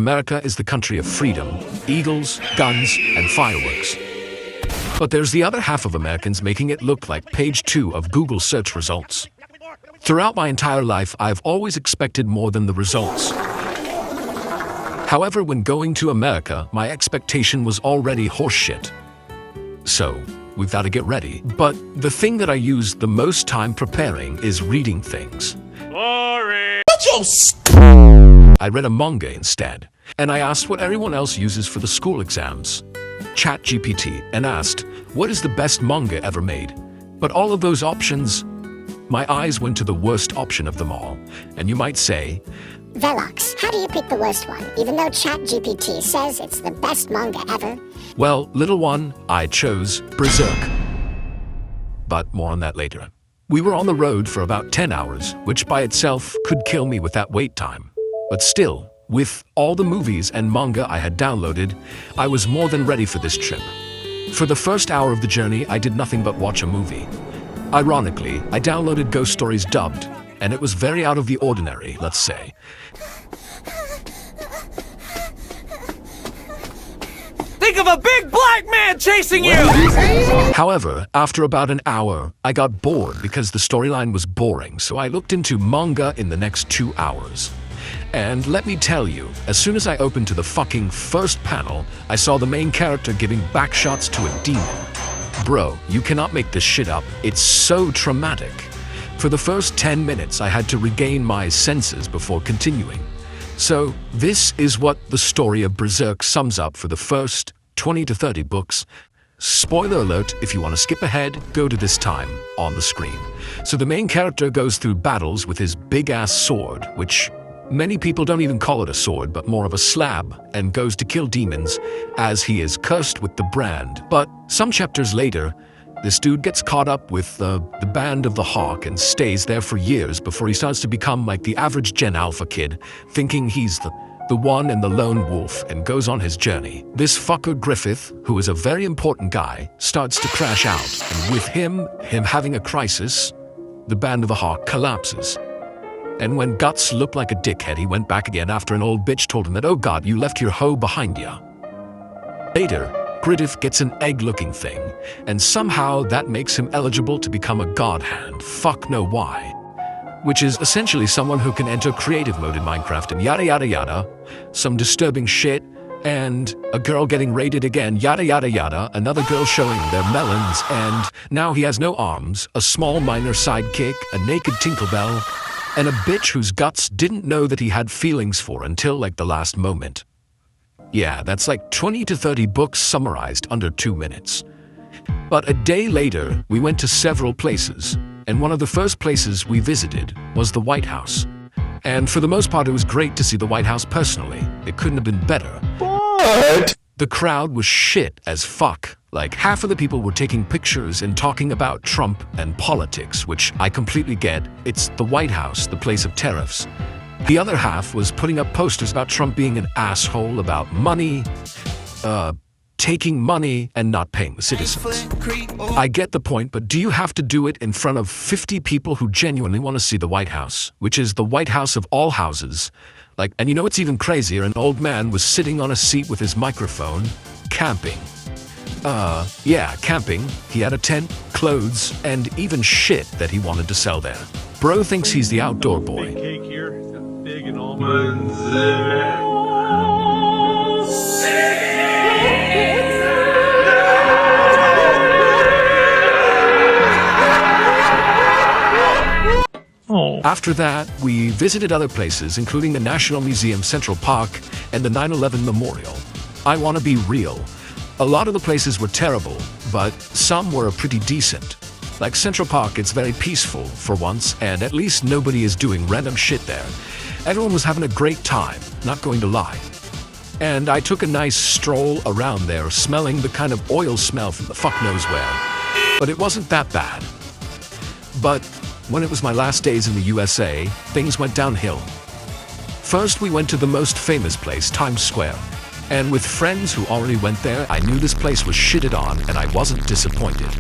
America is the country of freedom, eagles, guns, and fireworks. But there's the other half of Americans making it look like page 2 of Google search results. Throughout my entire life, I've always expected more than the results. However, when going to America, my expectation was already horseshit. So, we've got to get ready. But the thing that I use the most time preparing is reading things. Boring. I read a manga instead, and I asked what everyone else uses for the school exams. ChatGPT, and asked, what is the best manga ever made? But all of those options, my eyes went to the worst option of them all. And you might say, Velox, how do you pick the worst one, even though ChatGPT says it's the best manga ever? well, little one, I chose Berserk. But more on that later. We were on the road for about 10 hours, which by itself could kill me with that wait time. But still, with all the movies and manga I had downloaded, I was more than ready for this trip. For the first hour of the journey, I did nothing but watch a movie. Ironically, I downloaded Ghost Stories dubbed, and it was very out of the ordinary, let's say. Think of a big black man chasing you! However, after about an hour, I got bored because the storyline was boring, so I looked into manga in the next 2 hours. And let me tell you, as soon as I opened to the fucking first panel, I saw the main character giving backshots to a demon. Bro, you cannot make this shit up. It's so traumatic. For the first 10 minutes, I had to regain my senses before continuing. So, this is what the story of Berserk sums up for the first 20 to 30 books. Spoiler alert, if you want to skip ahead, go to this time on the screen. So the main character goes through battles with his big-ass sword, which many people don't even call it a sword, but more of a slab, and goes to kill demons, as he is cursed with the brand. But some chapters later, this dude gets caught up with the band of the Hawk and stays there for years before he starts to become like the average Gen Alpha kid, thinking he's the one and the lone wolf, and goes on his journey. This fucker Griffith, who is a very important guy, starts to crash out, and with him having a crisis, the band of the Hawk collapses. And when Guts looked like a dickhead, he went back again after an old bitch told him that, oh god, you left your hoe behind ya. Later, Griffith gets an egg-looking thing, and somehow that makes him eligible to become a god hand. Fuck no why. Which is essentially someone who can enter creative mode in Minecraft and yada yada yada, some disturbing shit, and a girl getting raided again, yada yada yada, another girl showing their melons, and now he has no arms, a small minor sidekick, a naked Tinkerbell, and a bitch whose Guts didn't know that he had feelings for until like the last moment. Yeah, that's like 20 to 30 books summarized under 2 minutes. But a day later, we went to several places, and one of the first places we visited was the White House. And for the most part, it was great to see the White House personally. It couldn't have been better. But the crowd was shit as fuck. Like, half of the people were taking pictures and talking about Trump and politics, which I completely get. It's the White House, the place of tariffs. The other half was putting up posters about Trump being an asshole, about money, taking money and not paying the citizens. I get the point, but do you have to do it in front of 50 people who genuinely want to see the White House, which is the White House of all houses? Like, and you know what's even crazier? An old man was sitting on a seat with his microphone, camping. Yeah, camping. He had a tent, clothes, and even shit that he wanted to sell there. Bro thinks he's the outdoor boy. Big cake here. It's got big and almonds in it. After that, we visited other places, including the National Museum, Central Park, and the 9/11 Memorial. I want to be real. A lot of the places were terrible, but some were pretty decent. Like Central Park, it's very peaceful for once, and at least nobody is doing random shit there. Everyone was having a great time, not going to lie. And I took a nice stroll around there, smelling the kind of oil smell from the fuck knows where. But it wasn't that bad. But when it was my last days in the USA, things went downhill. First, we went to the most famous place, Times Square. And with friends who already went there, I knew this place was shitted on, and I wasn't disappointed.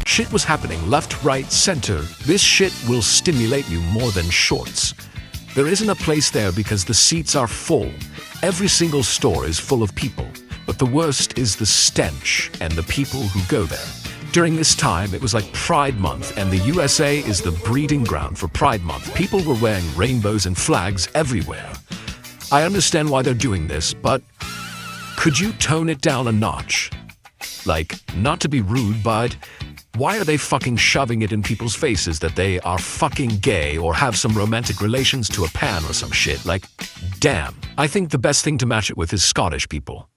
Shit was happening left, right, center. This shit will stimulate you more than shorts. There isn't a place there because the seats are full, Every single store is full of people, but the worst is the stench and the people who go there. During this time, it was like Pride Month, and the USA is the breeding ground for Pride Month. People were wearing rainbows and flags everywhere. I understand why they're doing this, but could you tone it down a notch? Like, not to be rude, but why are they fucking shoving it in people's faces that they are fucking gay or have some romantic relations to a pan or some shit? Like, damn. I think the best thing to match it with is Scottish people.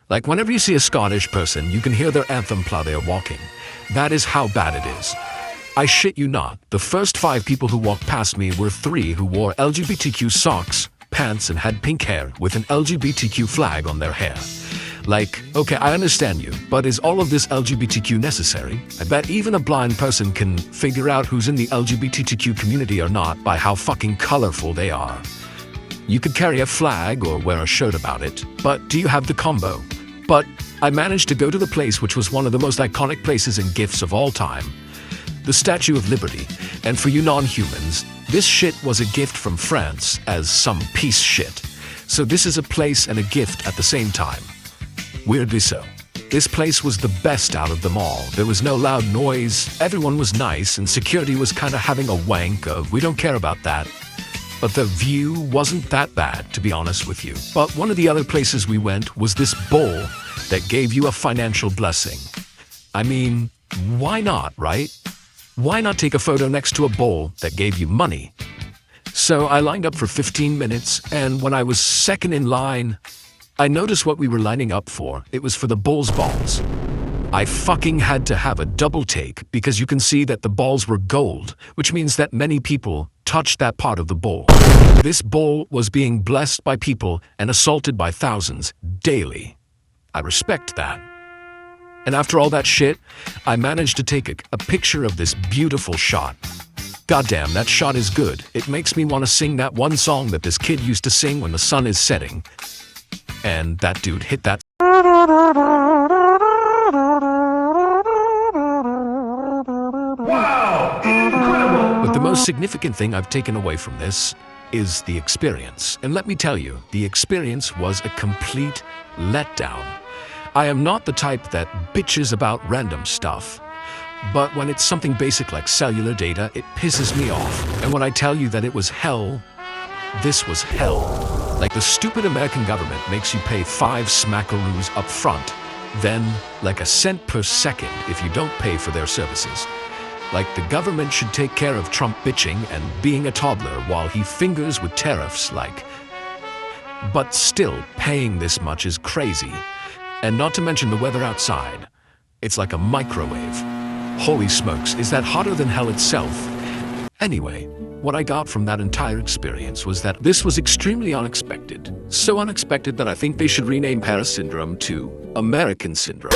Like, whenever you see a Scottish person, you can hear their anthem while they are walking. That is how bad it is. I shit you not, the first 5 people who walked past me were 3 who wore LGBTQ socks, pants, and had pink hair with an LGBTQ flag on their hair. Like, okay, I understand you, but is all of this LGBTQ necessary? I bet even a blind person can figure out who's in the LGBTQ community or not by how fucking colorful they are. You could carry a flag or wear a shirt about it, but do you have the combo? But I managed to go to the place which was one of the most iconic places and gifts of all time, the Statue of Liberty. And for you non-humans, this shit was a gift from France as some piece shit. So this is a place and a gift at the same time. Weirdly so. This place was the best out of them all. There was no loud noise, everyone was nice, and security was kinda having a wank of, we don't care about that. But the view wasn't that bad, to be honest with you. But one of the other places we went was this bowl that gave you a financial blessing. I mean, why not, right? Why not take a photo next to a bowl that gave you money? So I lined up for 15 minutes, and when I was second in line, I noticed what we were lining up for. It was for the bull's balls. I fucking had to have a double take because you can see that the balls were gold, which means that many people touched that part of the bowl. This bowl was being blessed by people and assaulted by thousands daily. I respect that. And after all that shit, I managed to take a picture of this beautiful shot. Goddamn, that shot is good. It makes me want to sing that one song that this kid used to sing when the sun is setting. And that dude hit that. Wow! Incredible! But the most significant thing I've taken away from this is the experience. And let me tell you, the experience was a complete letdown. I am not the type that bitches about random stuff, but when it's something basic like cellular data, it pisses me off. And when I tell you that it was hell, this was hell. Like the stupid American government makes you pay 5 smackaroos up front, then like a cent per second if you don't pay for their services. Like the government should take care of Trump bitching and being a toddler while he fingers with tariffs like. But still, paying this much is crazy. And not to mention the weather outside. It's like a microwave. Holy smokes, is that hotter than hell itself? Anyway, what I got from that entire experience was that this was extremely unexpected. So unexpected that I think they should rename Paris Syndrome to American Syndrome.